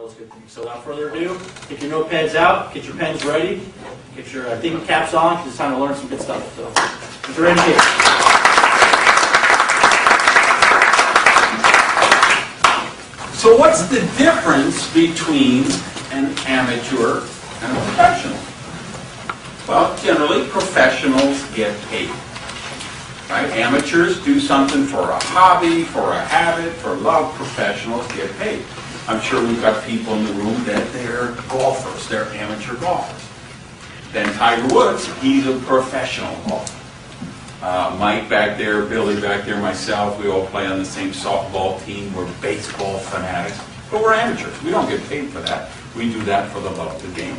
those good things. So without further ado, get your notepads out, get your pens ready, get your thinking caps on, because it's time to learn some good stuff. So, get your education. So what's the difference between an amateur and a professional? Well, generally, professionals get paid. Right? Amateurs do something for a hobby, for a habit, for love. Professionals get paid. I'm sure we've got people in the room that they're golfers. They're amateur golfers. Then Tiger Woods, he's a professional golfer. Mike back there, Billy back there, myself, we all play on the same softball team. We're baseball fanatics. But we're amateurs. We don't get paid for that. We do that for the love of the game.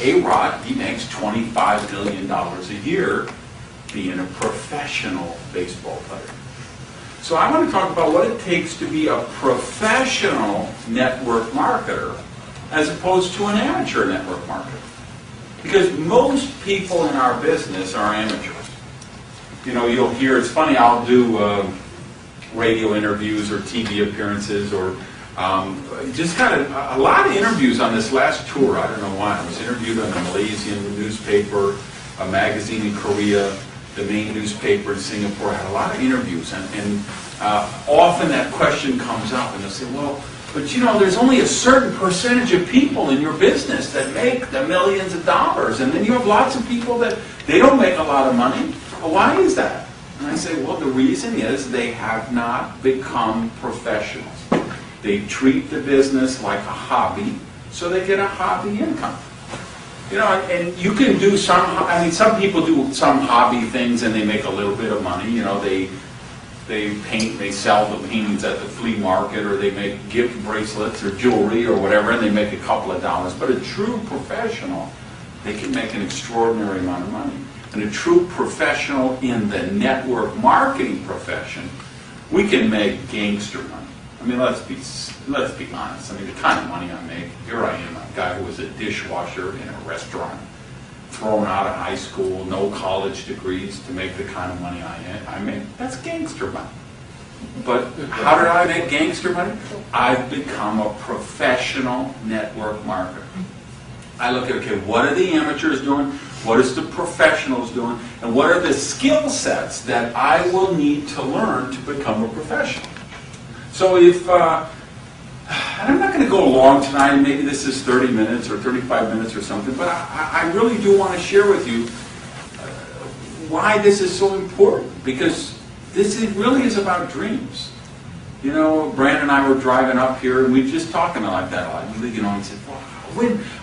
A-Rod, he makes $25 million a year being a professional baseball player. So I want to talk about what it takes to be a professional network marketer as opposed to an amateur network marketer. Because most people in our business are amateurs. You know, you'll hear, it's funny, I'll do radio interviews or TV appearances or just kind of a lot of interviews on this last tour. I don't know why. I was interviewed on a Malaysian newspaper, a magazine in Korea, the main newspaper in Singapore. I had a lot of interviews, and often that question comes up, and they'll say, well, but you know, there's only a certain percentage of people in your business that make the millions of dollars, and then you have lots of people that they don't make a lot of money. Well, why is that? And I say, well, the reason is they have not become professionals. They treat the business like a hobby, so they get a hobby income. You know, and you can do some, I mean, some people do some hobby things and they make a little bit of money. You know, they paint, they sell the paintings at the flea market, or they make gift bracelets or jewelry or whatever, and they make a couple of dollars. But a true professional, they can make an extraordinary amount of money. And a true professional in the network marketing profession, we can make gangster money. I mean, let's be honest. I mean, the kind of money I make, here I am, a guy who was a dishwasher in a restaurant, thrown out of high school, no college degrees, to make the kind of money I make. That's gangster money. But how did I make gangster money? I've become a professional network marketer. I look at, okay, what are the amateurs doing? What is the professionals doing? And what are the skill sets that I will need to learn to become a professional? So if, and I'm not going to go long tonight, maybe this is 30 minutes or 35 minutes or something, but I really do want to share with you why this is so important, because this really is about dreams. You know, Brandon and I were driving up here, and we were just talking like that. You know, and said, well,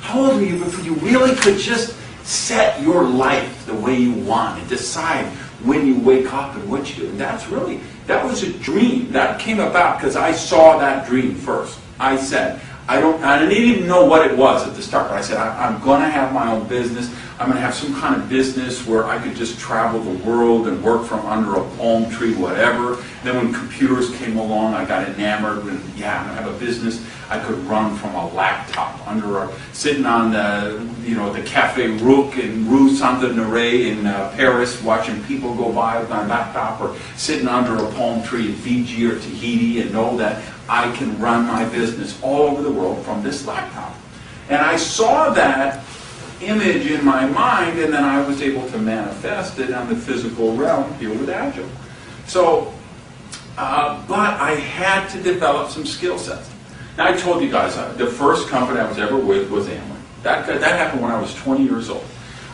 how old were you before you really could just set your life the way you want and decide when you wake up and what you do? And that was a dream. That came about because I saw that dream first. I said, I didn't even know what it was at the start, but I said, I'm going to have my own business. I'm going to have some kind of business where I could just travel the world and work from under a palm tree, whatever. And then when computers came along, I got enamored, and yeah, I'm going to have a business I could run from a laptop sitting on the Café Rook in Rue Saint-Honoré in Paris, watching people go by with my laptop, or sitting under a palm tree in Fiji or Tahiti, and know that I can run my business all over the world from this laptop. And I saw that image in my mind, and then I was able to manifest it on the physical realm here with Agile. So, but I had to develop some skill sets. Now, I told you guys, the first company I was ever with was Amway. That happened when I was 20 years old.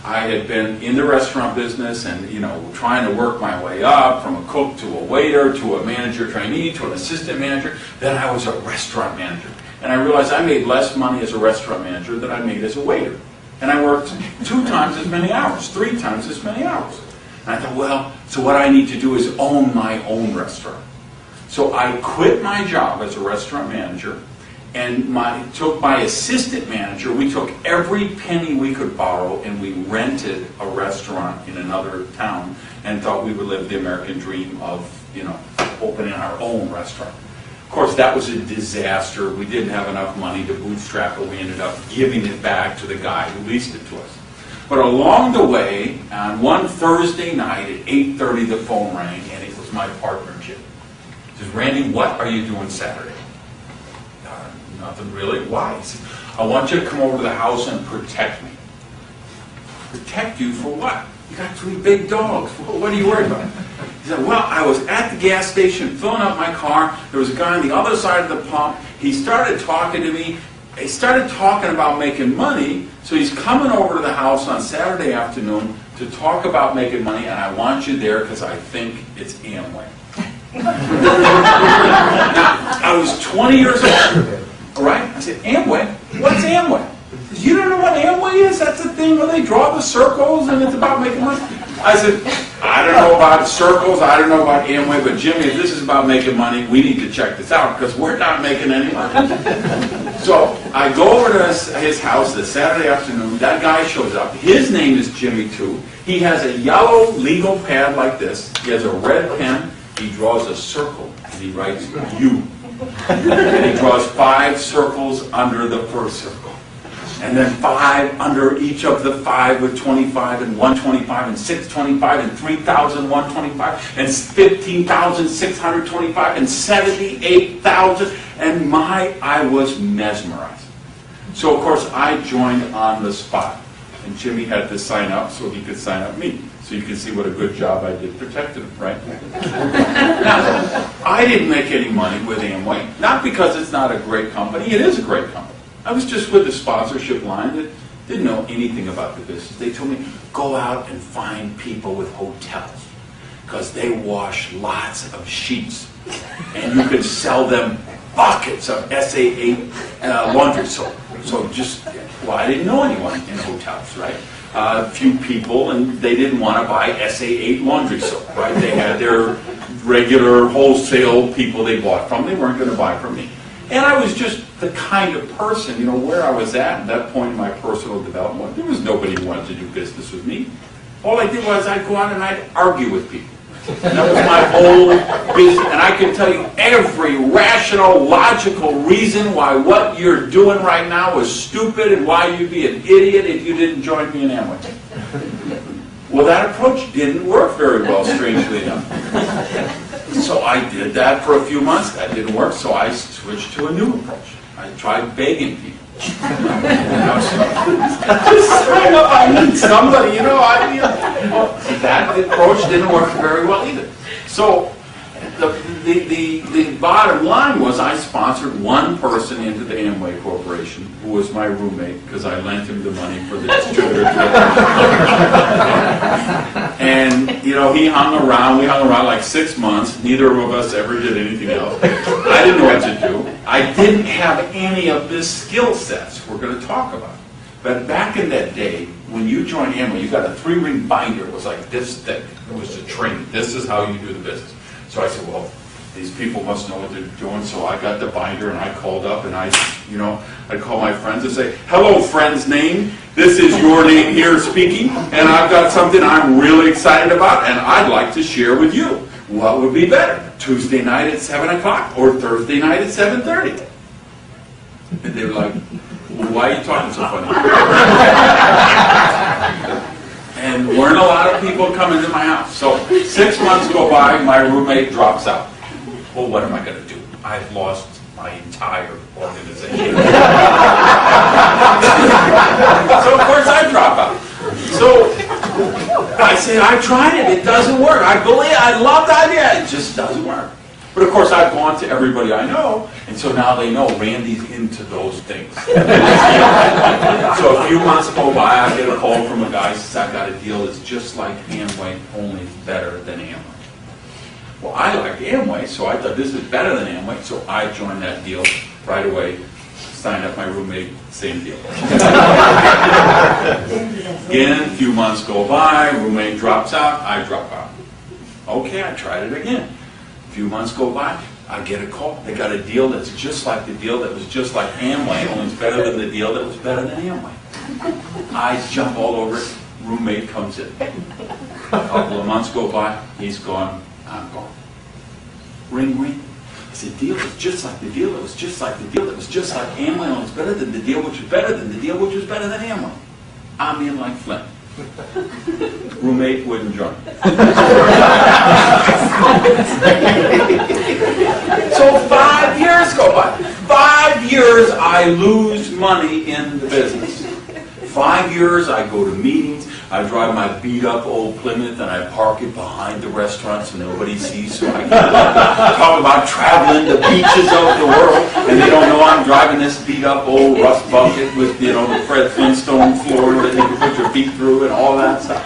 I had been in the restaurant business and, you know, trying to work my way up from a cook to a waiter to a manager trainee to an assistant manager. Then I was a restaurant manager. And I realized I made less money as a restaurant manager than I made as a waiter. And I worked 2 times as many hours, 3 times as many hours. And I thought, well, so what I need to do is own my own restaurant. So I quit my job as a restaurant manager and took my assistant manager. We took every penny we could borrow and we rented a restaurant in another town and thought we would live the American dream of, you know, opening our own restaurant. Of course, that was a disaster. We didn't have enough money to bootstrap it. We ended up giving it back to the guy who leased it to us. But along the way, on one Thursday night at 8:30, the phone rang, and it was my partner, Jim. He says, Randy, what are you doing Saturday? nothing really. Why? He said, I want you to come over to the house and protect me. Protect you for what? You got 3 big dogs. What are you worried about? He said, well, I was at the gas station filling up my car. There was a guy on the other side of the pump. He started talking to me. He started talking about making money. So he's coming over to the house on Saturday afternoon to talk about making money, and I want you there because I think it's Amway. Now, I was 20 years old. All right? I said, Amway? What's Amway? You don't know what Amway is? That's the thing where they draw the circles and it's about making money? I said, I don't know about circles, I don't know about Amway, but Jimmy, if this is about making money, we need to check this out because we're not making any money. So I go over to his house this Saturday afternoon. That guy shows up. His name is Jimmy too. He has a yellow legal pad like this. He has a red pen. He draws a circle and he writes you. And he draws 5 circles under the first circle. And then 5 under each of the 5 with 25 and 125 and 625 and 3,125 and 15,625 and 78,000. And I was mesmerized. So of course I joined on the spot. And Jimmy had to sign up so he could sign up me. So you can see what a good job I did protecting him, right? Now, I didn't make any money with Amway. Not because it's not a great company. It is a great company. I was just with the sponsorship line that didn't know anything about the business. They told me, go out and find people with hotels because they wash lots of sheets and you can sell them buckets of SA8 laundry soap. So well, I didn't know anyone in hotels, right? A few people, and they didn't want to buy SA8 laundry soap, right? They had their regular wholesale people they bought from. They weren't going to buy from me. And I was just the kind of person, where I was at that point in my personal development. There was nobody who wanted to do business with me. All I did was I'd go out and I'd argue with people. And that was my whole business. And I could tell you every rational, logical reason why what you're doing right now is stupid and why you'd be an idiot if you didn't join me in Amway. Well, that approach didn't work very well, strangely enough. So I did that for a few months. That didn't work, so I switched to a new approach. I tried begging people. Just straight up, I need somebody, that approach didn't work very well either. So the bottom line was I sponsored one person into the Amway Corporation who was my roommate because I lent him the money for the distributor. And, he hung around. We hung around like 6 months. Neither of us ever did anything else. I didn't know what to do. I didn't have any of the skill sets we're going to talk about. But back in that day, when you joined Amway, you got a 3-ring binder. It was like this thick. It was the training. This is how you do the business. So I said, well, these people must know what they're doing. So I got the binder and I called up and I'd call my friends and say, hello, friend's name. This is your name here speaking. And I've got something I'm really excited about and I'd like to share with you. What would be better? Tuesday night at 7 o'clock or Thursday night at 7:30? And they were like, well, why are you talking so funny? And weren't a lot of people coming to my house. So 6 months go by, my roommate drops out. Well, what am I going to do? I've lost my entire organization. So of course I drop out. So I said, I tried it. It doesn't work. I love the idea. It just doesn't work. But of course I've gone to everybody I know, and so now they know Randy's into those things. So a few months go by, I get a call from a guy who says, I've got a deal that's just like Amway, only better than Amway. Well, I like Amway, so I thought this is better than Amway, so I joined that deal right away, signed up my roommate, same deal. Again, a few months go by, roommate drops out, I drop out. Okay, I tried it again. A few months go by, I get a call. They got a deal that's just like the deal that was just like Amway, only it's better than the deal that was better than Amway. I jump all over it, roommate comes in. A couple of months go by, he's gone, I'm gone. Ring, ring. I said, deal was just like the deal that was just like the deal that was just like Amway, only it's better than the deal which was better than the deal which was better than Amway. I'm in like Flint. Roommate wouldn't join. So 5 years go by. 5 years years I lose money in the business. 5 years I go to meetings, I drive my beat up old Plymouth and I park it behind the restaurant so nobody sees, so I can talk about traveling the beaches of the world, and they don't know I'm driving this beat up old rust bucket with, you know, the Fred Flintstone floor that you can put your feet through and all that stuff.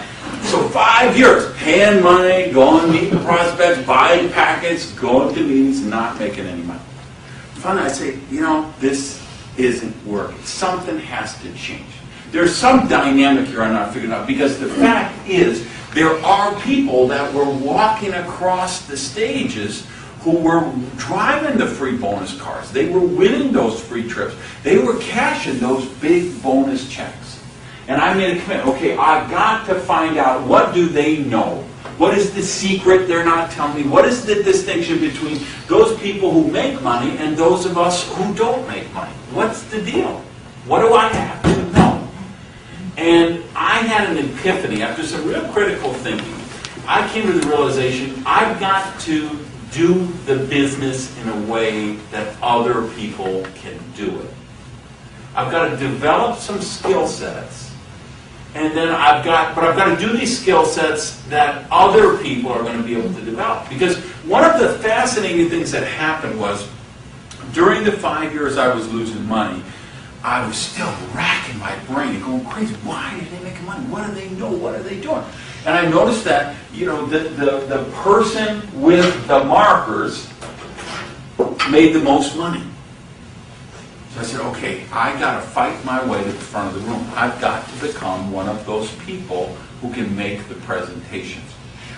So 5 years, paying money, going meeting prospects, buying packets, going to meetings, not making any money. Finally I say, you know, this isn't working. Something has to change. There's some dynamic here I'm not figuring out, because the fact is there are people that were walking across the stages who were driving the free bonus cars. They were winning those free trips. They were cashing those big bonus checks. And I made a commitment. Okay, I've got to find out, what do they know? What is the secret they're not telling me? What is the distinction between those people who make money and those of us who don't make money? What's the deal? What do I have to know? And I had an epiphany after some real critical thinking. I came to the realization I've got to do the business in a way that other people can do it. I've got to develop some skill sets, and then I've got to do these skill sets that other people are going to be able to develop. Because one of the fascinating things that happened was, during the 5 years I was losing money, I was still racking my brain and going crazy. Why are they making money? What do they know? What are they doing? And I noticed that, you know, the person with the markers made the most money. So I said, okay, I got to fight my way to the front of the room. I've got to become one of those people who can make the presentations.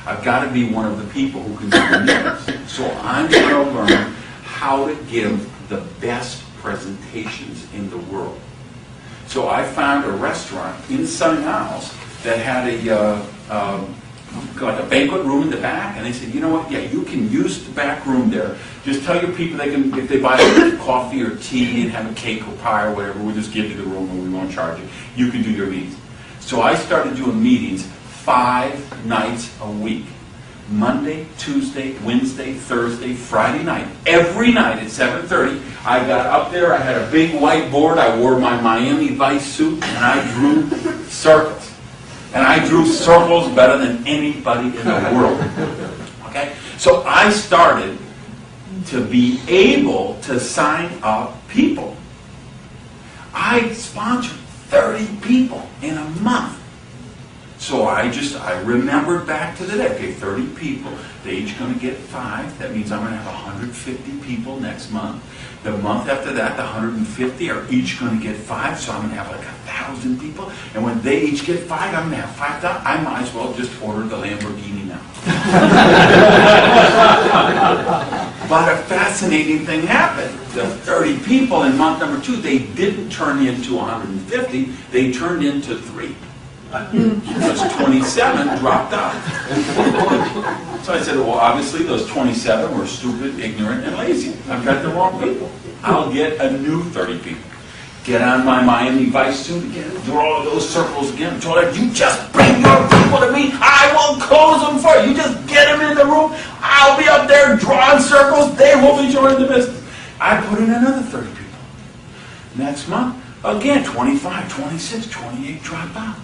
I've got to be one of the people who can do the meetings. So I'm going to learn how to give the best presentations in the world. So I found a restaurant in Sunny Isles that had like a banquet room in the back, and they said, you know what, yeah, you can use the back room there. Just tell your people they can, if they buy coffee or tea and have a cake or pie or whatever, we'll just give you the room and we won't charge you. You can do your meetings. So I started doing meetings 5 nights a week. Monday, Tuesday, Wednesday, Thursday, Friday night. Every night at 7:30, I got up there, I had a big whiteboard, I wore my Miami Vice suit, and I drew circles. And I drew circles better than anybody in the world. Okay? So I started to be able to sign up people. I sponsored 30 people in a month. So I remembered back to the day, okay, 30 people, they're each going to get 5. That means I'm going to have 150 people next month. The month after that, the 150 are each going to get 5, so I'm going to have like 1,000 people. And when they each get 5, I'm going to have 5,000. I might as well just order the Lamborghini now. But a fascinating thing happened. The 30 people in month number 2, they didn't turn into 150, they turned into 3. Because 27 dropped out. So I said, well, obviously those 27 were stupid, ignorant, and lazy. I've got the wrong people. I'll get a new 30 people. Get on my Miami Vice suit again, draw those circles again. Told her, you just bring your people to me, I will close them for you. You just get them in the room, I'll be up there drawing circles, they will be joining the business. I put in another 30 people. Next month, again, 25, 26, 28 drop out.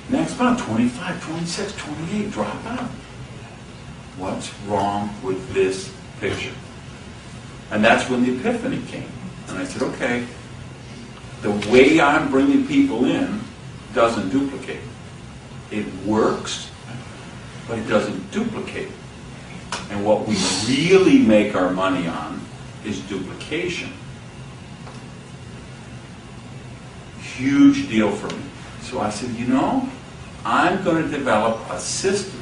Next month, 25, 26, 28 drop out. What's wrong with this picture? And that's when the epiphany came. And I said, okay, the way I'm bringing people in doesn't duplicate. It works, but it doesn't duplicate. And what we really make our money on is duplication. Huge deal for me. So I said, you know, I'm going to develop a system.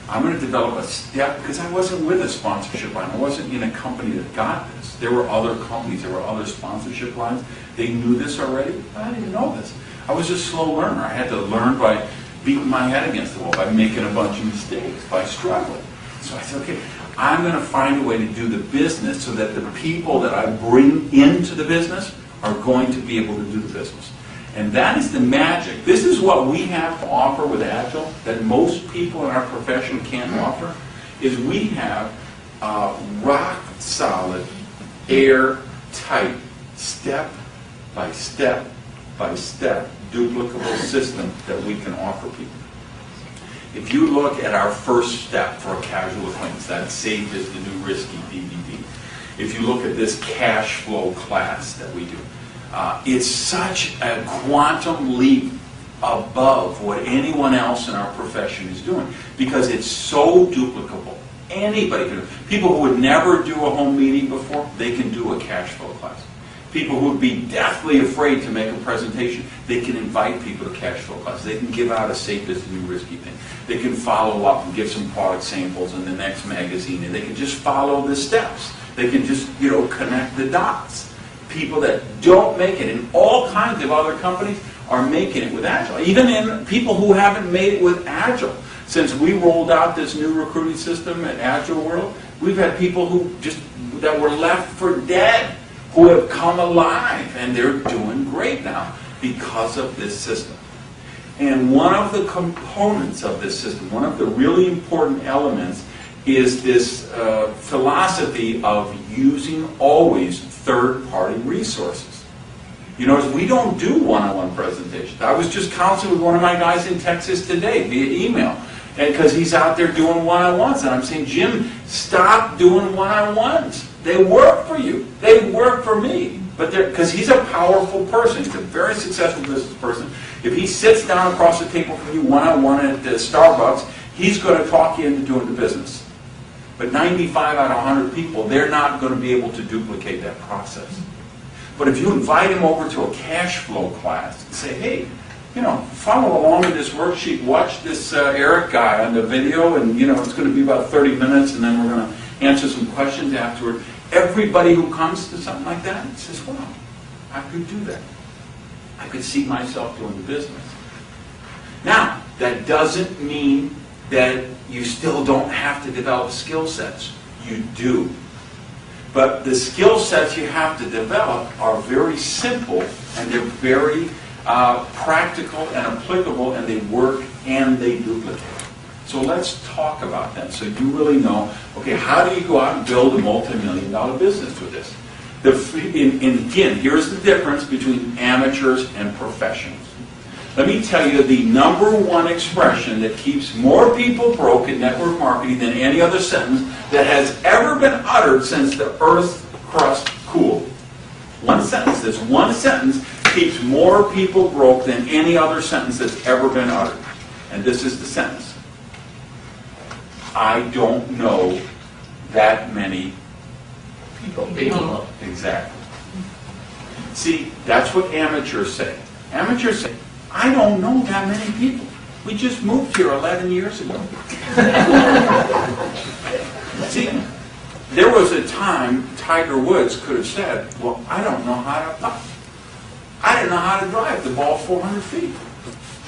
I'm going to develop a step, because I wasn't with a sponsorship line. I wasn't in a company that got this. There were other companies, there were other sponsorship lines. They knew this already. I didn't know this. I was a slow learner. I had to learn by beating my head against the wall, by making a bunch of mistakes, by struggling. So I said, okay, I'm going to find a way to do the business so that the people that I bring into the business are going to be able to do the business. And that is the magic. This is what we have to offer with Agile that most people in our profession can't offer, is we have rock solid, airtight step by step by step duplicable system that we can offer people. If you look at our first step for a casual acquaintance, that Safe is the New Risky DVD. If you look at this cash flow class that we do, it's such a quantum leap above what anyone else in our profession is doing because it's so duplicable. Anybody can do it. People who would never do a home meeting before, they can do a cash flow class. People who would be deathly afraid to make a presentation, they can invite people to cash flow class. They can give out a Safe is the New Risky thing. They can follow up and give some product samples in the next magazine, and they can just follow the steps. They can just, connect the dots. People that don't make it in all kinds of other companies are making it with Agile. Even in people who haven't made it with Agile. Since we rolled out this new recruiting system at Agile World, we've had people that were left for dead who have come alive, and they're doing great now because of this system. And one of the components of this system, one of the really important elements, is this philosophy of using always third-party resources. You notice we don't do one-on-one presentations. I was just counseling with one of my guys in Texas today via email, because he's out there doing one-on-ones, and I'm saying, Jim, stop doing one-on-ones. They work for you. They work for me. But because he's a powerful person. He's a very successful business person. If he sits down across the table from you one-on-one at Starbucks, he's going to talk you into doing the business. But 95 out of 100 people, they're not going to be able to duplicate that process. But if you invite him over to a cash flow class and say, hey, follow along with this worksheet, watch this Eric guy on the video, and it's going to be about 30 minutes, and then we're going to answer some questions afterward. Everybody who comes to something like that says, wow, I could do that. I could see myself doing the business. Now, that doesn't mean that you still don't have to develop skill sets. You do. But the skill sets you have to develop are very simple, and they're very practical and applicable, and they work and they duplicate. So let's talk about that so you really know, okay, how do you go out and build a multi-million-dollar business with this? And again, here's the difference between amateurs and professionals. Let me tell you the number one expression that keeps more people broke in network marketing than any other sentence that has ever been uttered since the Earth's crust cooled. One sentence. This one sentence keeps more people broke than any other sentence that's ever been uttered. And this is the sentence. I don't know that many people. Exactly. See, that's what amateurs say. Amateurs say, I don't know that many people. We just moved here 11 years ago. See, there was a time Tiger Woods could have said, well, I don't know how to putt. I didn't know how to drive the ball 400 feet.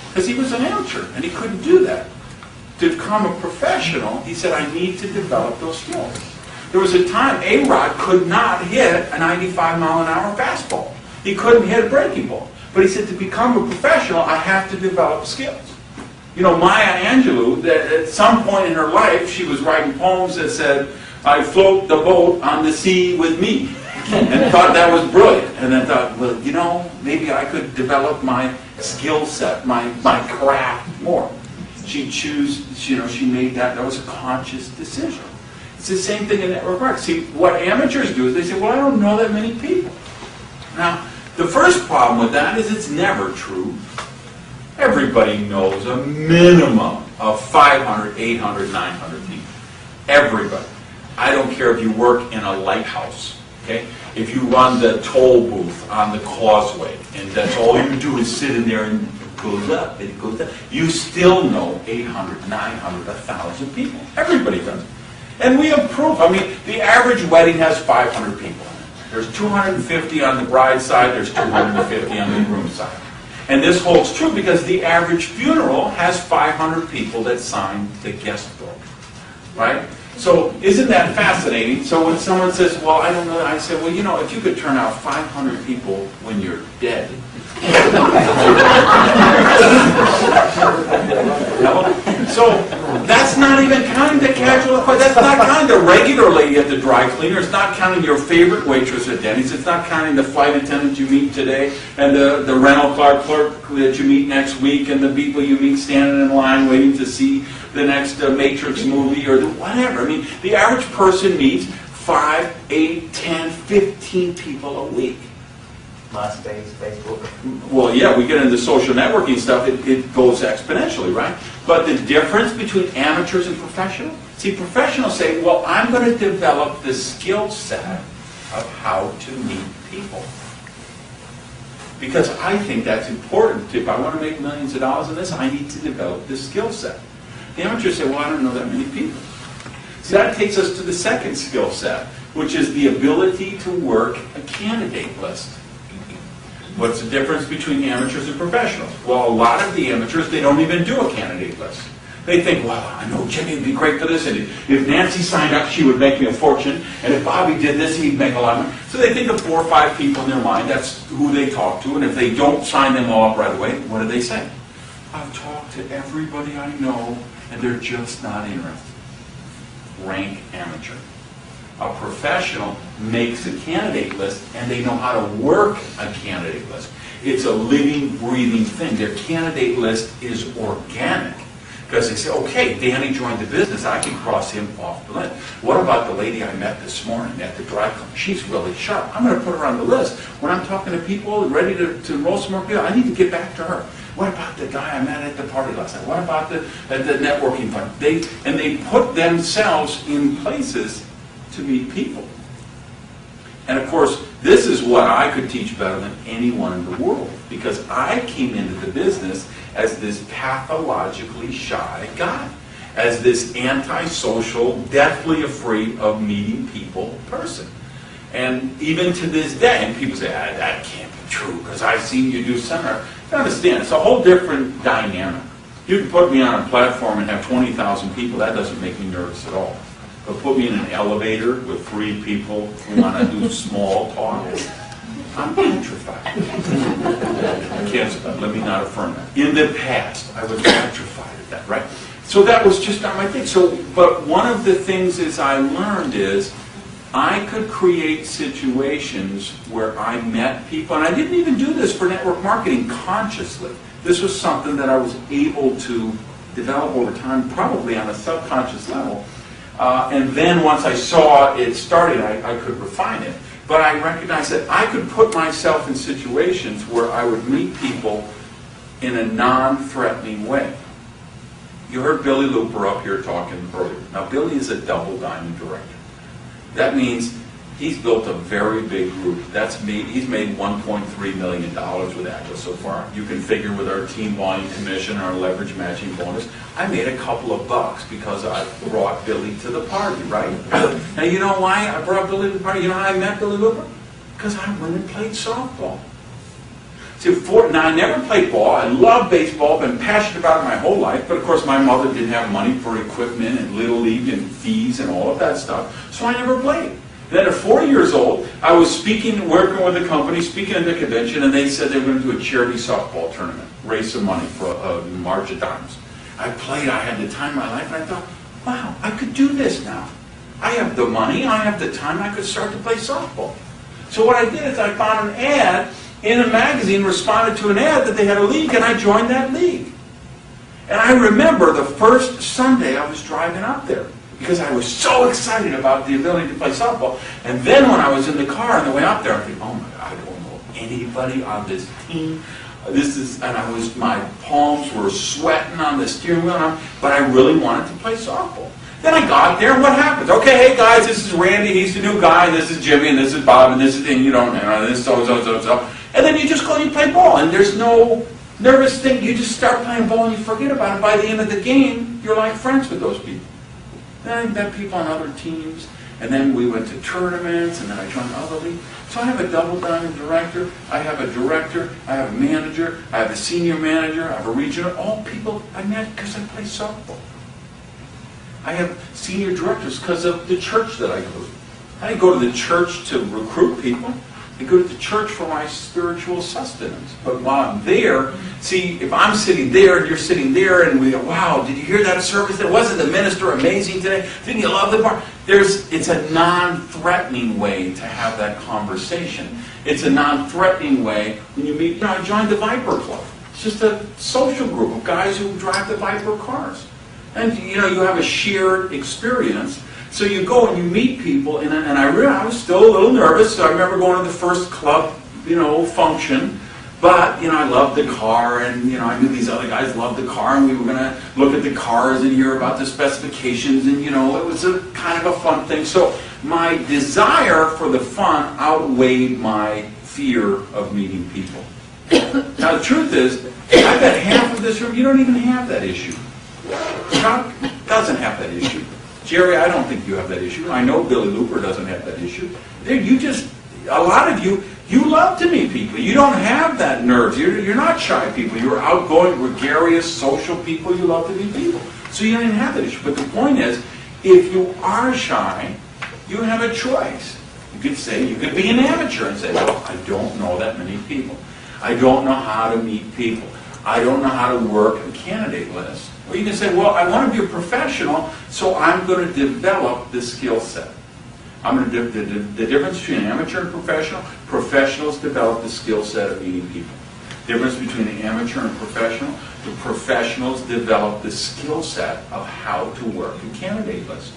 Because he was an amateur, and he couldn't do that. To become a professional, he said, I need to develop those skills. There was a time A-Rod could not hit a 95-mile-an-hour fastball. He couldn't hit a breaking ball. But he said, to become a professional, I have to develop skills. Maya Angelou, at some point in her life, she was writing poems that said, I float the boat on the sea with me. And thought that was brilliant. And then thought, well, maybe I could develop my skill set, my craft more. She made that was a conscious decision. It's the same thing in network marketing. See, what amateurs do is they say, well, I don't know that many people. Now, the first problem with that is it's never true. Everybody knows a minimum of 500, 800, 900 people. Everybody. I don't care if you work in a lighthouse, okay? If you run the toll booth on the causeway, and that's all you do is sit in there and it goes up and it goes down, you still know 800, 900, 1,000 people. Everybody does. And we have proof. I mean, the average wedding has 500 people in it. There's 250 on the bride's side, there's 250 on the groom's side. And this holds true because the average funeral has 500 people that sign the guest book, right? So isn't that fascinating? So when someone says, well, I don't know, I say, well, if you could turn out 500 people when you're dead. So that's not even counting the casual, that's not counting the regular lady at the dry cleaner. It's not counting your favorite waitress at Denny's. It's not counting the flight attendant you meet today and the rental car clerk that you meet next week and the people you meet standing in line waiting to see the next Matrix movie or whatever. I mean, the average person meets 5, 8, 10, 15 people a week. MySpace, Facebook. Well, yeah, we get into social networking stuff, it goes exponentially, right? But the difference between amateurs and professionals? See, professionals say, well, I'm going to develop the skill set of how to meet people. Because I think that's important. If I want to make millions of dollars in this, I need to develop this skill set. The amateurs say, well, I don't know that many people. So that takes us to the second skill set, which is the ability to work a candidate list. What's the difference between amateurs and professionals? Well, a lot of the amateurs, they don't even do a candidate list. They think, well, I know Jimmy would be great for this, and if Nancy signed up, she would make me a fortune, and if Bobby did this, he'd make a lot of money. So they think of 4 or 5 people in their mind, that's who they talk to, and if they don't sign them all up right away, what do they say? I've talked to everybody I know, and they're just not interested. Rank amateur. A professional makes a candidate list, and they know how to work a candidate list. It's a living, breathing thing. Their candidate list is organic. Because they say, okay, Danny joined the business, I can cross him off the list. What about the lady I met this morning at the dry cleaner? She's really sharp. I'm going to put her on the list. When I'm talking to people ready to enroll some more people, I need to get back to her. What about the guy I met at the party last night? What about the networking fund? They put themselves in places to meet people. And of course, this is what I could teach better than anyone in the world, because I came into the business as this pathologically shy guy, as this antisocial, deathly afraid of meeting people person. And even to this day, and people say, that can't be true, because I've seen you do seminar. You understand, it's a whole different dynamic. You can put me on a platform and have 20,000 people, that doesn't make me nervous at all. But put me in an elevator with 3 people who want to do small talk, I'm petrified. I can't, let me not affirm that. In the past, I was petrified at that, right? So that was just not my thing. But one of the things is I learned is I could create situations where I met people, and I didn't even do this for network marketing consciously. This was something that I was able to develop over time, probably on a subconscious level. And then once I saw it started, I could refine it. But I recognized that I could put myself in situations where I would meet people in a non-threatening way. You heard Billy Looper up here talking earlier. Now, Billy is a double diamond director. That means he's built a very big group. He's made $1.3 million with Atlas so far. You can figure with our team volume commission, our leverage matching bonus, I made a couple of bucks because I brought Billy to the party, right? Now, you know why I brought Billy to the party? You know how I met Billy Looper? Because I went and played softball. See, now, I never played ball. I love baseball. Been passionate about it my whole life. But, of course, my mother didn't have money for equipment and Little League and fees and all of that stuff. So I never played. Then at 4 years old, I was working with a company, speaking at the convention, and they said they were going to do a charity softball tournament, raise some money for a March of Dimes. I played, I had the time of my life, and I thought, wow, I could do this now. I have the money, I have the time, I could start to play softball. So what I did is I found an ad in a magazine, responded to an ad that they had a league, and I joined that league. And I remember the first Sunday I was driving up there, because I was so excited about the ability to play softball. And then when I was in the car on the way up there, I think, oh my God, I don't know anybody on this team. My palms were sweating on the steering wheel, but I really wanted to play softball. Then I got there, and what happens? Okay, hey guys, this is Randy, he's the new guy, and this is Jimmy, and this is Bob, and this is, and you don't know, this is so. And then you just go and you play ball, and there's no nervous thing. You just start playing ball and you forget about it. By the end of the game, you're like friends with those people. Then I met people on other teams, and then we went to tournaments, and then I joined other leagues. So I have a double diamond director, I have a director, I have a manager, I have a senior manager, I have a regional, all people I met because I play softball. I have senior directors because of the church that I go to. I didn't go to the church to recruit people. I go to church for my spiritual sustenance. But while I'm there, see, if I'm sitting there and you're sitting there and we go, wow, did you hear that service? Wasn't the minister amazing today? Didn't you love the part? It's a non-threatening way to have that conversation. It's a non-threatening way when you meet, I joined the Viper Club. It's just a social group of guys who drive the Viper cars. And you have a shared experience. So you go and you meet people, and I was still a little nervous. So I remember going to the first club, function. But, I loved the car, and, I knew these other guys loved the car, and we were going to look at the cars and hear about the specifications, and, it was a kind of a fun thing. So my desire for the fun outweighed my fear of meeting people. Now, the truth is, I bet half of this room, you don't even have that issue. Chuck doesn't have that issue. Jerry, I don't think you have that issue. I know Billy Looper doesn't have that issue. A lot of you love to meet people. You don't have that nerves. You're not shy people. You're outgoing, gregarious, social people. You love to meet people. So you don't even have that issue. But the point is, if you are shy, you have a choice. You could be an amateur and say, well, I don't know that many people. I don't know how to meet people. I don't know how to work a candidate list. Or you can say, well, I want to be a professional, so I'm going to develop the skill set. The difference between amateur and professional, professionals develop the skill set of meeting people. The difference between the amateur and professional, the professionals develop the skill set of how to work a candidate list.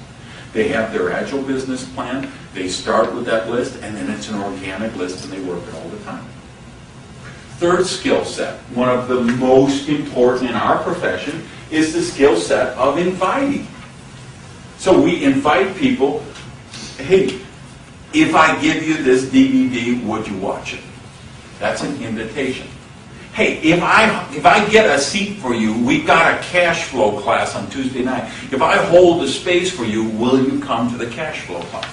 They have their agile business plan, they start with that list, and then it's an organic list, and they work it all the time. Third skill set, one of the most important in our profession, is the skill set of inviting. So we invite people, hey, if I give you this DVD, would you watch it? That's an invitation. Hey, if I get a seat for you, we've got a cash flow class on Tuesday night. If I hold the space for you, will you come to the cash flow class?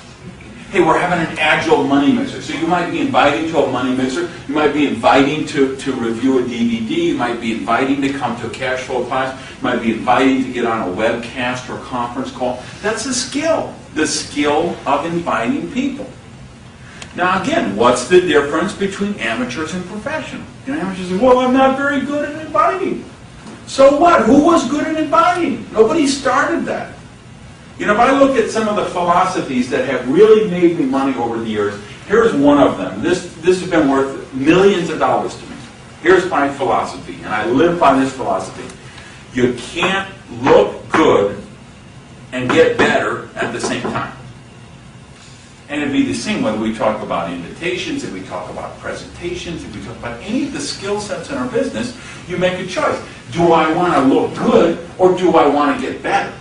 Hey, we're having an agile money mixer. So you might be inviting to a money mixer. You might be inviting to review a DVD. You might be inviting to come to a cash flow class. You might be inviting to get on a webcast or conference call. That's a skill. The skill of inviting people. Now again, what's the difference between amateurs and professionals? Amateurs say, well, I'm not very good at inviting. So what? Who was good at inviting? Nobody started that. If I look at some of the philosophies that have really made me money over the years, here's one of them. This has been worth millions of dollars to me. Here's my philosophy, and I live by this philosophy. You can't look good and get better at the same time. And it'd be the same whether we talk about invitations, if we talk about presentations, if we talk about any of the skill sets in our business, you make a choice. Do I want to look good, or do I want to get better?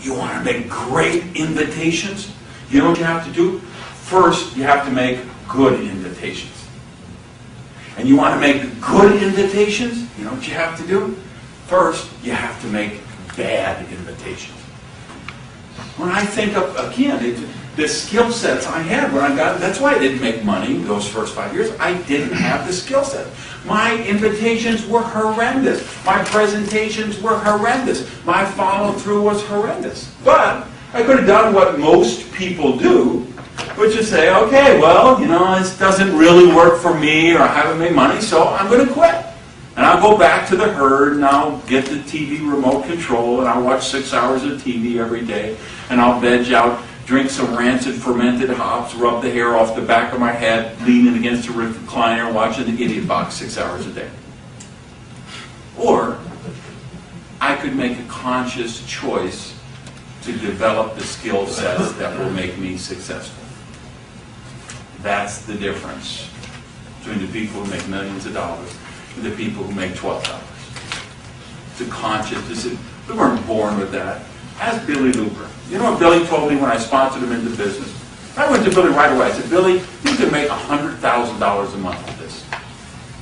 You want to make great invitations? You know what you have to do? First, you have to make good invitations. And you want to make good invitations? You know what you have to do? First, you have to make bad invitations. When I think of, again, the skill sets I had when I got, that's why I didn't make money those first 5 years. I didn't have the skill set. My invitations were horrendous. My presentations were horrendous. My follow-through was horrendous. But I could have done what most people do, which is say, okay, well, this doesn't really work for me, or I haven't made money, so I'm going to quit. And I'll go back to the herd, and I'll get the TV remote control, and I'll watch 6 hours of TV every day, and I'll veg out, drink some rancid fermented hops, rub the hair off the back of my head, leaning against a recliner, watching the Idiot Box 6 hours a day. Or I could make a conscious choice to develop the skill sets that will make me successful. That's the difference between the people who make millions of dollars and the people who make $12. It's a conscious decision. We weren't born with that. Ask Billy Looper. You know what Billy told me when I sponsored him into business? I went to Billy right away. I said, Billy, you can make $100,000 a month with this.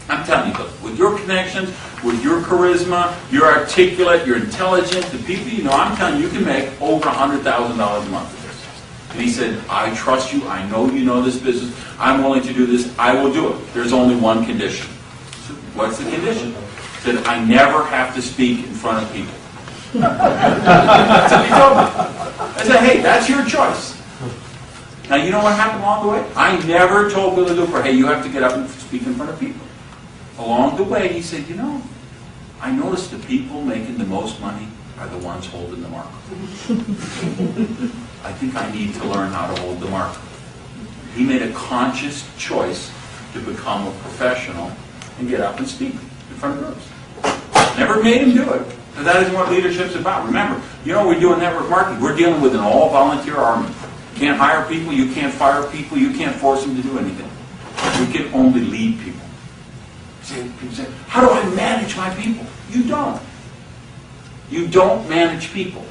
I'm telling you, Billy, with your connections, with your charisma, you're articulate, you're intelligent, the people you know, I'm telling you, you can make over $100,000 a month with this. And he said, I trust you. I know you know this business. I'm willing to do this. I will do it. There's only one condition. I said, what's the condition? He said, I never have to speak in front of people. That's what he told me. I said, hey, that's your choice. Now, you know what happened along the way? I never told Billy Looper, hey, you have to get up and speak in front of people. Along the way, he said, you know, I noticed the people making the most money are the ones holding the marker. I think I need to learn how to hold the marker. He made a conscious choice to become a professional and get up and speak in front of groups. Never made him do it. But that isn't what leadership's about. Remember, you know, we do in network marketing. We're dealing with an all-volunteer army. You can't hire people, you can't fire people, you can't force them to do anything. We can only lead people. People say, how do I manage my people? You don't. You don't manage people.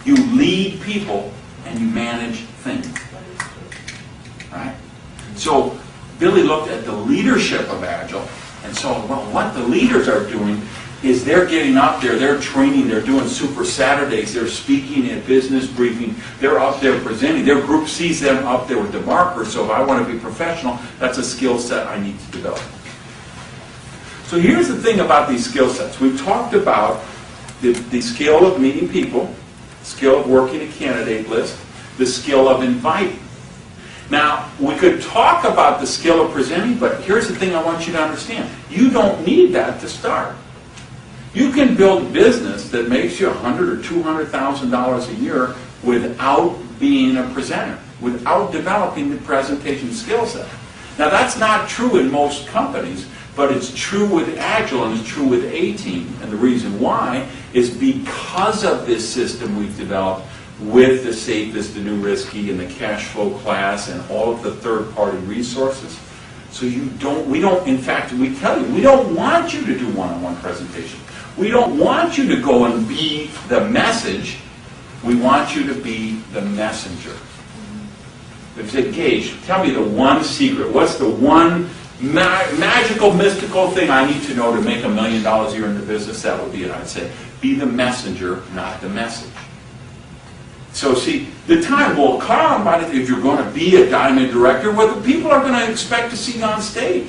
You lead people and you manage things. Right? So Billy looked at the leadership of Agile and saw, well, what the leaders are doing is they're getting up there, they're training, they're doing Super Saturdays, they're speaking at business briefing, they're up there presenting, their group sees them up there with the marker, so if I want to be professional, that's a skill set I need to develop. So here's the thing about these skill sets. We've talked about the skill of meeting people, the skill of working a candidate list, the skill of inviting. Now, we could talk about the skill of presenting, but here's the thing I want you to understand. You don't need that to start. You can build a business that makes you $100,000 or $200,000 a year without being a presenter, without developing the presentation skill set. Now, that's not true in most companies, but it's true with Agile and it's true with A-Team. And the reason why is because of this system we've developed with the safest, the new risky, and the cash flow class, and all of the third-party resources. So in fact, we tell you, we don't want you to do one-on-one presentation. We don't want you to go and be the message. We want you to be the messenger. If you say, Gage, tell me the one secret. What's the one magical, mystical thing I need to know to make $1 million a year in the business? That would be it. I'd say, be the messenger, not the message. So see, the time will come if you're going to be a diamond director, where the people are going to expect to see you on stage.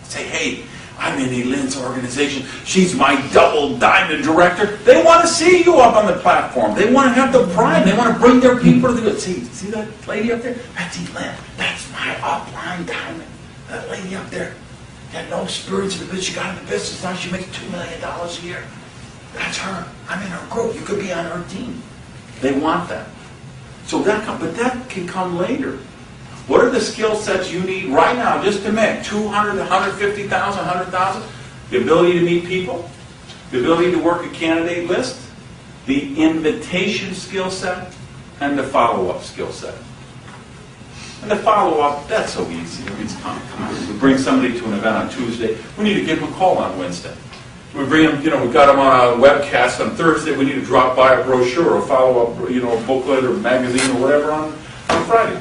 Say, hey, I'm in Lynn's organization. She's my double diamond director. They want to see you up on the platform. They want to have the pride. They want to bring their people to the good. See that lady up there? That's Lynn. That's my upline diamond. That lady up there had no experience in the business. She got in the business. Now she makes $2 million a year. That's her. I'm in her group. You could be on her team. They want that. So but that can come later. What are the skill sets you need right now just to make $200,000, $150,000, $100,000? The ability to meet people, the ability to work a candidate list, the invitation skill set, and the follow-up skill set. And the follow-up, that's so easy. It's come on. We bring somebody to an event on Tuesday. We need to give them a call on Wednesday. We bring them, we got them on a webcast on Thursday. We need to drop by a brochure or follow-up, a booklet or magazine or whatever on Friday.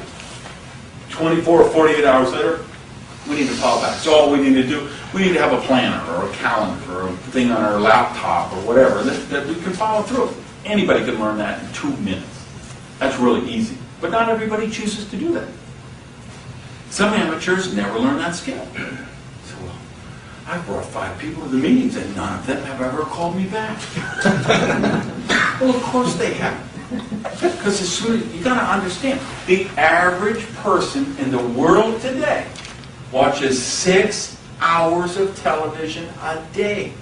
24 or 48 hours later, we need to call back. So all we need to do, we need to have a planner or a calendar or a thing on our laptop or whatever that we can follow through. Anybody can learn that in 2 minutes. That's really easy. But not everybody chooses to do that. Some amateurs never learn that skill. So, I brought 5 people to the meetings and none of them have ever called me back. Well, of course they have. Because as soon as you got to understand, the average person in the world today watches 6 hours of television a day.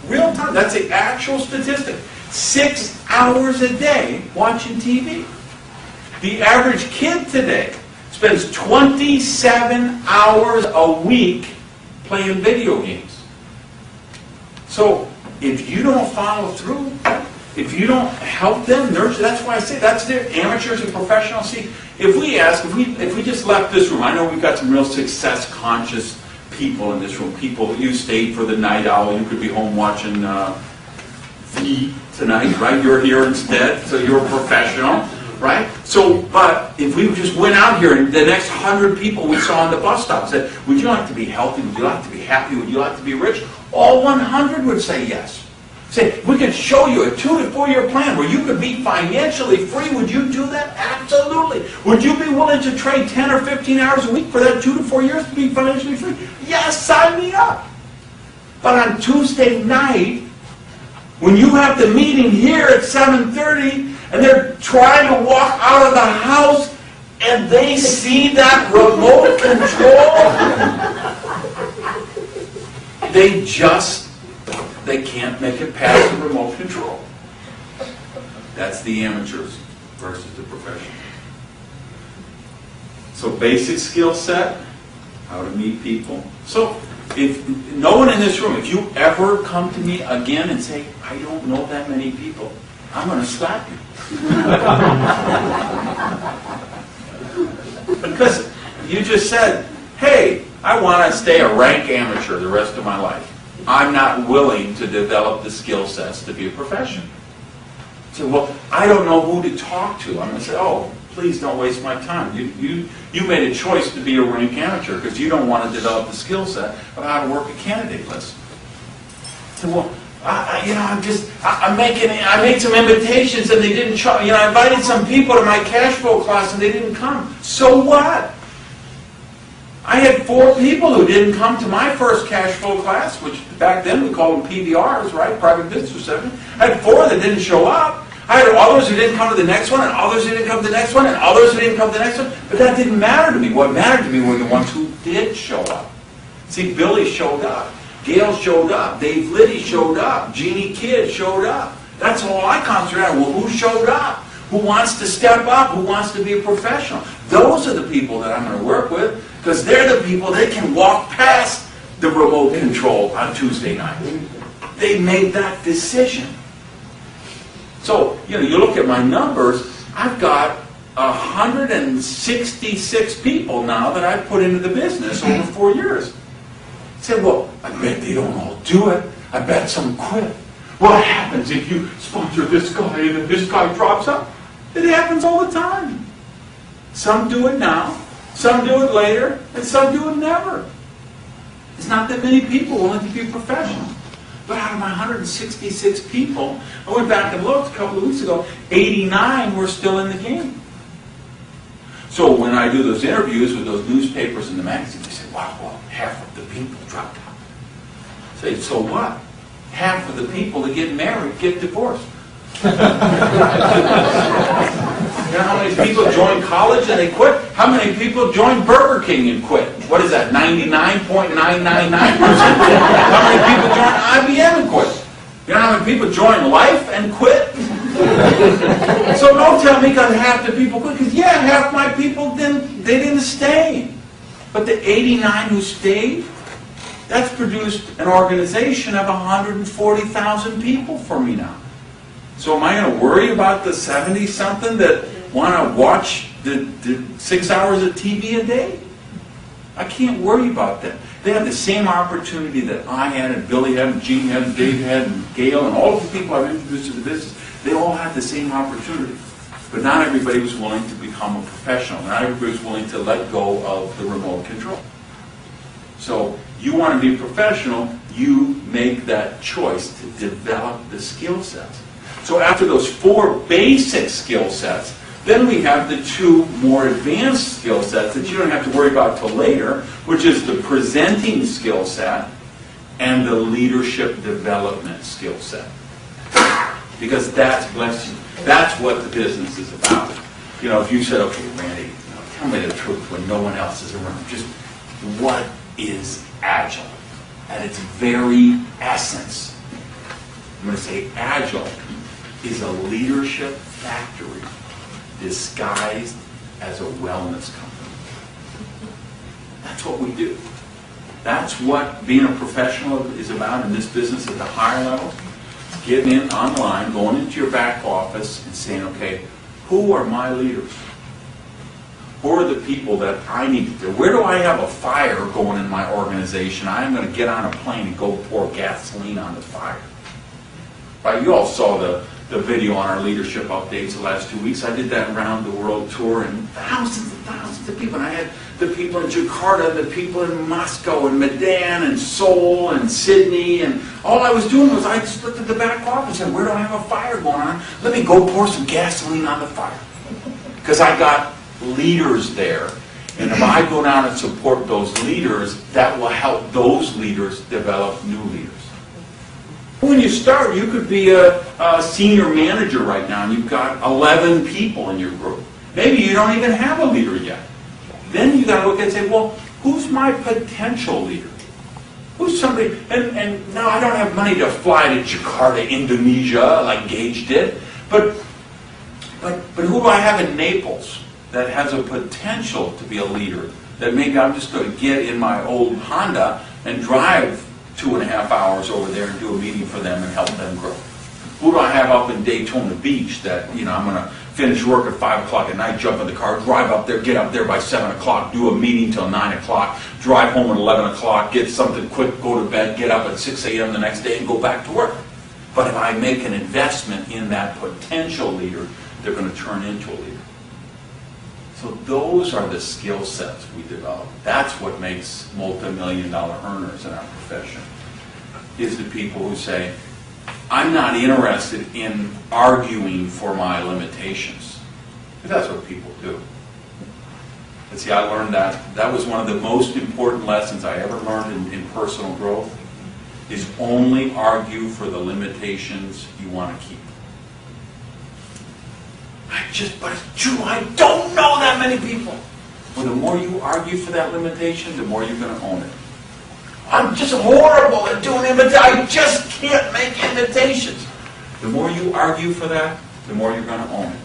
Real time. That's the actual statistic. 6 hours a day watching TV. The average kid today spends 27 hours a week playing video games. So if you don't follow through, if you don't help them nurture, that's why I say that's their amateurs and professionals. See, if we just left this room, I know we've got some real success conscious people in this room. People, you stayed for the night owl, you could be home watching V tonight, right? You're here instead, so you're a professional, right? So, but if we just went out here and the next 100 people we saw on the bus stop said, would you like to be healthy? Would you like to be happy? Would you like to be rich? All 100 would say yes. Say, we could show you a 2 to 4 year plan where you could be financially free. Would you do that? Absolutely. Would you be willing to trade 10 or 15 hours a week for that 2 to 4 years to be financially free? Yes, sign me up. But on Tuesday night, when you have the meeting here at 7:30 and they're trying to walk out of the house and they see that remote control, they can't make it past the remote control. That's the amateurs versus the professionals. So basic skill set, how to meet people. So if no one in this room, if you ever come to me again and say, I don't know that many people, I'm going to slap you. Because you just said, hey, I want to stay a rank amateur the rest of my life. I'm not willing to develop the skill sets to be a professional. So, well, I don't know who to talk to. I'm going to say, oh, please don't waste my time. You made a choice to be a rank amateur because you don't want to develop the skill set of how to work a candidate list. So, well, I made some invitations and they didn't show. I invited some people to my cash flow class and they didn't come. So what? I had 4 people who didn't come to my first cash flow class, which back then we called them PBRs, right? Private Business Reception. I had 4 that didn't show up. I had others who didn't come to the next one, and others who didn't come to the next one, and others who didn't come to the next one. But that didn't matter to me. What mattered to me were the ones who did show up. See, Billy showed up. Gail showed up. Dave Liddy showed up. Jeannie Kidd showed up. That's all I concentrate on. Well, who showed up? Who wants to step up? Who wants to be a professional? Those are the people that I'm going to work with, because they're the people that can walk past the remote control on Tuesday night. They made that decision. So, you look at my numbers, I've got 166 people now that I've put into the business over 4 years. Say, well, I bet they don't all do it. I bet some quit. What happens if you sponsor this guy and then this guy drops out? It happens all the time. Some do it now, some do it later, and some do it never. There's not that many people willing to be professionals. But out of my 166 people, I went back and looked a couple of weeks ago, 89 were still in the game. So when I do those interviews with those newspapers and the magazines, they say, wow, well, half of the people dropped out. I say, so what? Half of the people that get married get divorced. You know how many people join college and they quit? How many people join Burger King and quit? What is that, 99.999%? How many people join IBM and quit? You know how many people join Life and quit? So don't tell me because half the people quit, because yeah, half my people didn't stay. But the 89 who stayed, that's produced an organization of 140,000 people for me now. So am I going to worry about the 70-something that want to watch the 6 hours of TV a day? I can't worry about that. They have the same opportunity that I had, and Billy had, and Gene had, and Dave had, and Gail, and all of the people I've introduced to the business. They all had the same opportunity. But not everybody was willing to become a professional. Not everybody was willing to let go of the remote control. So you want to be a professional, you make that choice to develop the skill sets. So after those 4 basic skill sets, then we have the 2 more advanced skill sets that you don't have to worry about till later, which is the presenting skill set and the leadership development skill set. Because that's, bless you, that's what the business is about. If you said, okay, Randy, tell me the truth when no one else is around. Just what is Agile? At its very essence, I'm going to say Agile is a leadership factory disguised as a wellness company. That's what we do. That's what being a professional is about in this business at the higher level. Getting in online, going into your back office and saying, okay, who are my leaders? Who are the people that I need to do? Where do I have a fire going in my organization? I'm going to get on a plane and go pour gasoline on the fire. Right, you all saw the video on our leadership updates the last 2 weeks. I did that around the world tour, and thousands and thousands of people. And I had the people in Jakarta, the people in Moscow, and Medan, and Seoul, and Sydney, and all I was doing was I just looked at the back office and where do I have a fire going on? Let me go pour some gasoline on the fire. Because I got leaders there. And if I go down and support those leaders, that will help those leaders develop new leaders. When you start, you could be a senior manager right now, and you've got 11 people in your group. Maybe you don't even have a leader yet. Then you got to look and say, well, who's my potential leader? Who's somebody, and no, I don't have money to fly to Jakarta, Indonesia, like Gage did, but who do I have in Naples that has a potential to be a leader? That maybe I'm just going to get in my old Honda and drive 2.5 hours over there and do a meeting for them and help them grow. Who do I have up in Daytona Beach that, I'm going to finish work at 5 o'clock at night, jump in the car, drive up there, get up there by 7 o'clock, do a meeting till 9 o'clock, drive home at 11 o'clock, get something quick, go to bed, get up at 6 a.m. the next day and go back to work. But if I make an investment in that potential leader, they're going to turn into a leader. So those are the skill sets we develop. That's what makes multi-million-dollar earners in our profession, is the people who say, I'm not interested in arguing for my limitations. But that's what people do. But see, I learned that. That was one of the most important lessons I ever learned in personal growth, is only argue for the limitations you want to keep. But it's true, I don't know that many people. Well, the more you argue for that limitation, the more you're going to own it. I'm just horrible at doing invitations. I just can't make invitations. The more you argue for that, the more you're going to own it.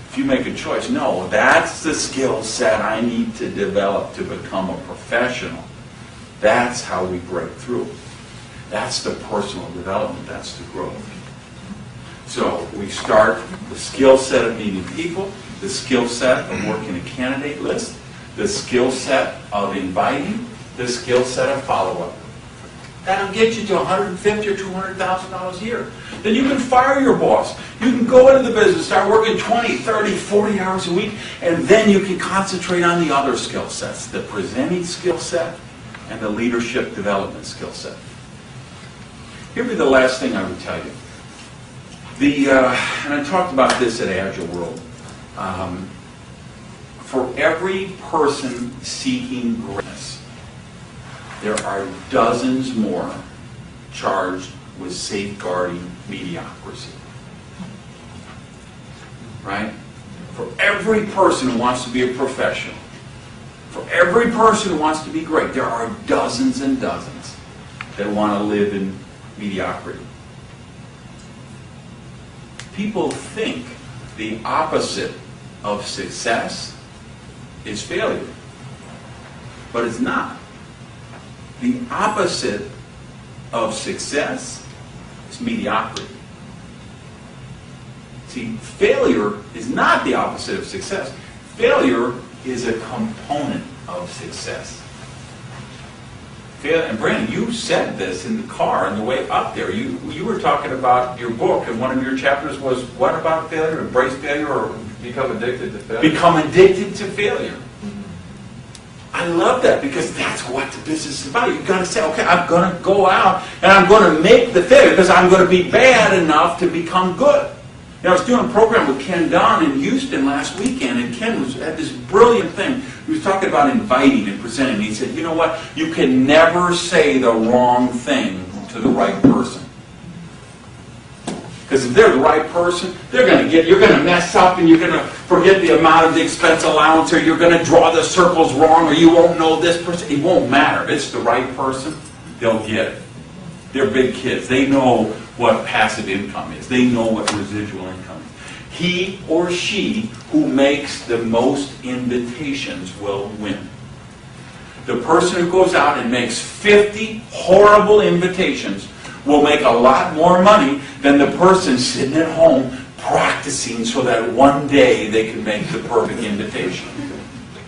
If you make a choice, no, that's the skill set I need to develop to become a professional. That's how we break through. That's the personal development. That's the growth. So we start the skill set of meeting people, the skill set of working a candidate list, the skill set of inviting, the skill set of follow-up. That'll get you to $150,000 or $200,000 a year. Then you can fire your boss. You can go into the business, start working 20, 30, 40 hours a week, and then you can concentrate on the other skill sets, the presenting skill set and the leadership development skill set. Here'd be the last thing I would tell you. And I talked about this at Agile World. For every person seeking greatness, there are dozens more charged with safeguarding mediocrity. Right? For every person who wants to be a professional, for every person who wants to be great, there are dozens and dozens that want to live in mediocrity. People think the opposite of success is failure, but it's not. The opposite of success is mediocrity. See, failure is not the opposite of success. Failure is a component of success. And Brandon, you said this in the car on the way up there. You were talking about your book, and one of your chapters was, what about failure? Embrace failure or become addicted to failure? Become addicted to failure. I love that, because that's what the business is about. You've got to say, okay, I'm going to go out and I'm going to make the failure because I'm going to be bad enough to become good. I was doing a program with Ken Don in Houston last weekend, and Ken had this brilliant thing. He was talking about inviting and presenting. And he said, you know what? You can never say the wrong thing to the right person. Because if they're the right person, you're going to mess up, and you're going to forget the amount of the expense allowance, or you're going to draw the circles wrong, or you won't know this person. It won't matter. If it's the right person, they'll get it. They're big kids. They know what passive income is. They know what residual income is. He or she who makes the most invitations will win. The person who goes out and makes 50 horrible invitations will make a lot more money than the person sitting at home practicing so that one day they can make the perfect invitation.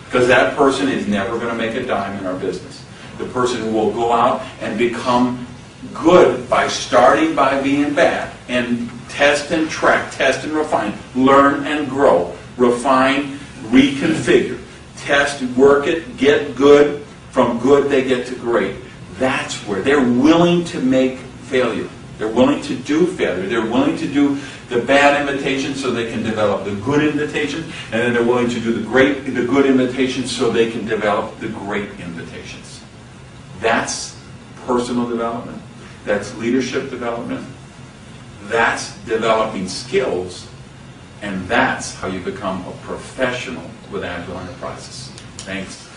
Because that person is never going to make a dime in our business. The person who will go out and become good by starting by being bad, and test and track, test and refine, learn and grow, refine, reconfigure, test, work it, get good, from good they get to great. That's where they're willing to make failure. They're willing to do failure. They're willing to do the bad invitations so they can develop the good invitations, and then they're willing to do the good invitations so they can develop the great invitations. That's personal development. That's leadership development. That's developing skills. And that's how you become a professional with Agile Enterprises. Thanks.